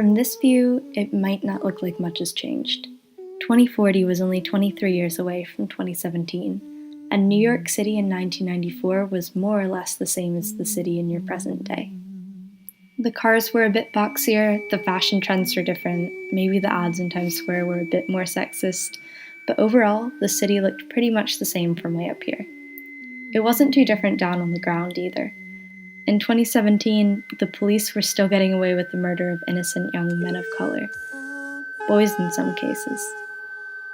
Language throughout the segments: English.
From this view, it might not look like much has changed. 2040 was only 23 years away from 2017, and New York City in 1994 was more or less the same as the city in your present day. The cars were a bit boxier, the fashion trends were different, maybe the ads in Times Square were a bit more sexist, but overall, the city looked pretty much the same from way up here. It wasn't too different down on the ground either. In 2017, the police were still getting away with the murder of innocent young men of color. Boys in some cases.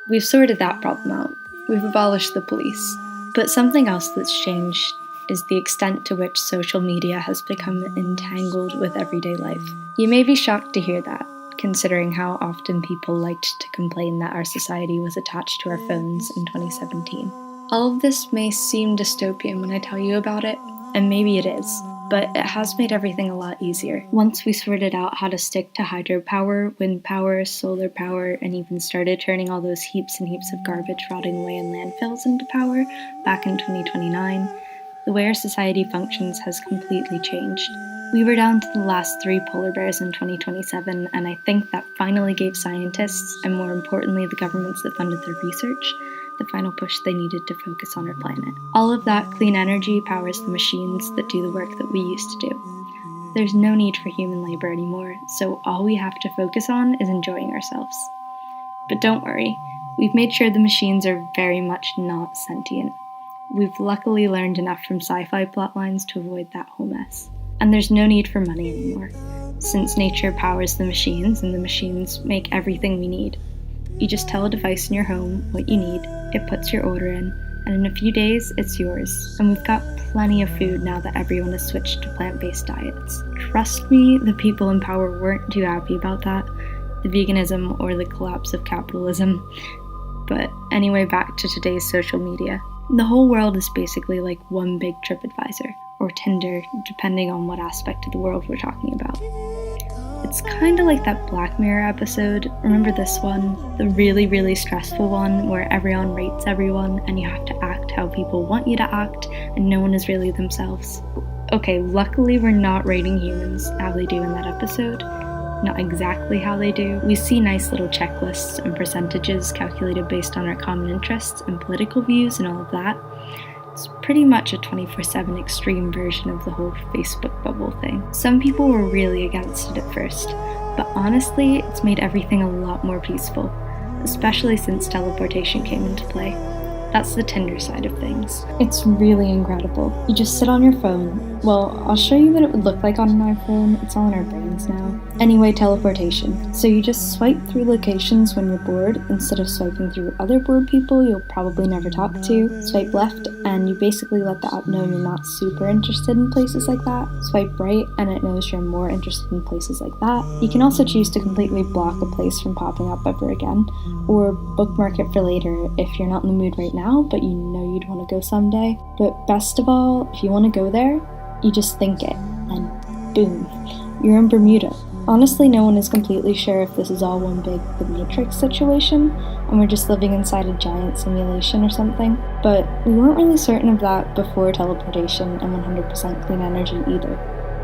We've sorted that problem out. We've abolished the police. But something else that's changed is the extent to which social media has become entangled with everyday life. You may be shocked to hear that, considering how often people liked to complain that our society was attached to our phones in 2017. All of this may seem dystopian when I tell you about it, and maybe it is, but it has made everything a lot easier. Once we sorted out how to stick to hydropower, wind power, solar power, and even started turning all those heaps and heaps of garbage rotting away in landfills into power back in 2029, the way our society functions has completely changed. We were down to the last 3 polar bears in 2027, and I think that finally gave scientists, and more importantly the governments that funded their research, the final push they needed to focus on our planet. All of that clean energy powers the machines that do the work that we used to do. There's no need for human labor anymore, so all we have to focus on is enjoying ourselves. But don't worry, we've made sure the machines are very much not sentient. We've luckily learned enough from sci-fi plotlines to avoid that whole mess. And there's no need for money anymore, since nature powers the machines and the machines make everything we need. You just tell a device in your home what you need, it puts your order in, and in a few days, it's yours. And we've got plenty of food now that everyone has switched to plant-based diets. Trust me, the people in power weren't too happy about that, the veganism or the collapse of capitalism. But anyway, back to today's social media. The whole world is basically like one big TripAdvisor, or Tinder, depending on what aspect of the world we're talking about. It's kinda like that Black Mirror episode, remember this one? The really, really stressful one where everyone rates everyone and you have to act how people want you to act and no one is really themselves. Okay, luckily we're not rating humans how they do in that episode. Not exactly how they do. We see nice little checklists and percentages calculated based on our common interests and political views and all of that. It's pretty much a 24/7 extreme version of the whole Facebook bubble thing. Some people were really against it at first, but honestly, it's made everything a lot more peaceful, especially since teleportation came into play. That's the Tinder side of things. It's really incredible. You just sit on your phone. Well, I'll show you what it would look like on an iPhone. It's all in our brains now. Anyway, teleportation. So you just swipe through locations when you're bored. Instead of swiping through other bored people you'll probably never talk to. Swipe left and you basically let the app know you're not super interested in places like that. Swipe right and it knows you're more interested in places like that. You can also choose to completely block a place from popping up ever again, or bookmark it for later if you're not in the mood right now, but you know you'd want to go someday. But best of all, if you want to go there, you just think it, and boom, you're in Bermuda. Honestly, no one is completely sure if this is all one big The Matrix situation, and we're just living inside a giant simulation or something. But we weren't really certain of that before teleportation and 100% clean energy either.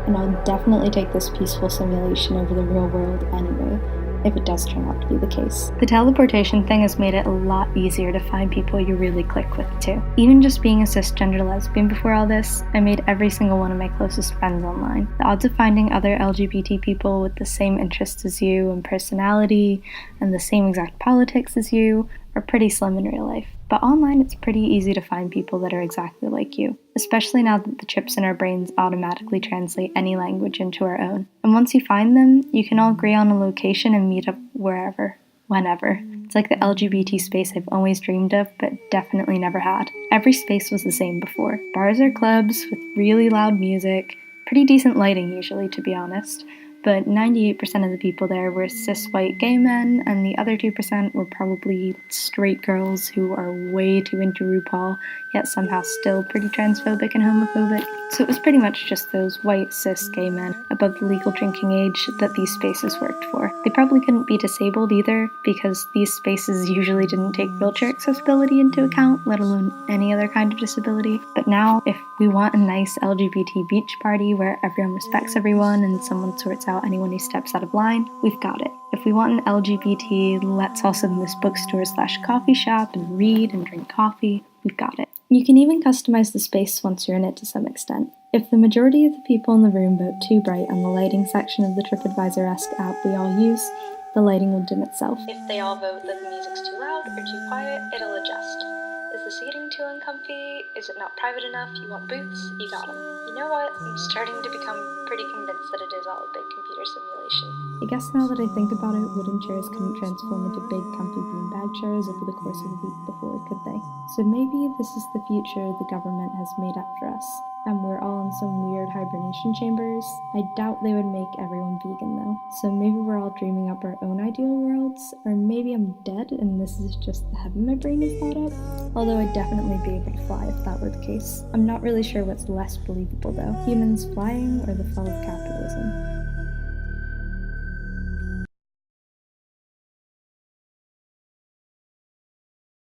And I'll definitely take this peaceful simulation over the real world anyway, if it does turn out to be the case. The teleportation thing has made it a lot easier to find people you really click with too. Even just being a cisgender lesbian before all this, I made every single one of my closest friends online. The odds of finding other LGBT people with the same interests as you and personality and the same exact politics as you are pretty slim in real life. But online it's pretty easy to find people that are exactly like you, especially now that the chips in our brains automatically translate any language into our own. And once you find them, you can all agree on a location and meet up wherever, whenever. It's like the LGBT space I've always dreamed of, but definitely never had. Every space was the same before. Bars or clubs with really loud music, pretty decent lighting usually, to be honest. But 98% of the people there were cis white gay men, and the other 2% were probably straight girls who are way too into RuPaul, yet somehow still pretty transphobic and homophobic. So it was pretty much just those white cis gay men above the legal drinking age that these spaces worked for. They probably couldn't be disabled either, because these spaces usually didn't take wheelchair accessibility into account, let alone any other kind of disability. But now, if We want a nice LGBT beach party where everyone respects everyone and someone sorts out anyone who steps out of line. We've got it. If we want an LGBT, let's all sit in this bookstore/coffee shop and read and drink coffee. We've got it. You can even customize the space once you're in it to some extent. If the majority of the people in the room vote too bright on the lighting section of the TripAdvisor-esque app we all use, the lighting will dim itself. If they all vote that the music's too loud or too quiet, it'll adjust. Is the seating too uncomfy? Is it not private enough? You want boots? You got them. You know what? I'm starting to become pretty convinced that it is all a big computer simulation. I guess now that I think about it, wooden chairs couldn't transform into big, comfy beanbag chairs over the course of a week before, could they? So maybe this is the future the government has made up for us, and we're all in some weird hibernation chambers. I doubt they would make everyone vegan though, so maybe we're all dreaming up our own ideal worlds, or maybe I'm dead and this is just the heaven my brain has thought up. Although I'd definitely be able to fly if that were the case. I'm not really sure what's less believable though, humans flying or the fall of capitalism.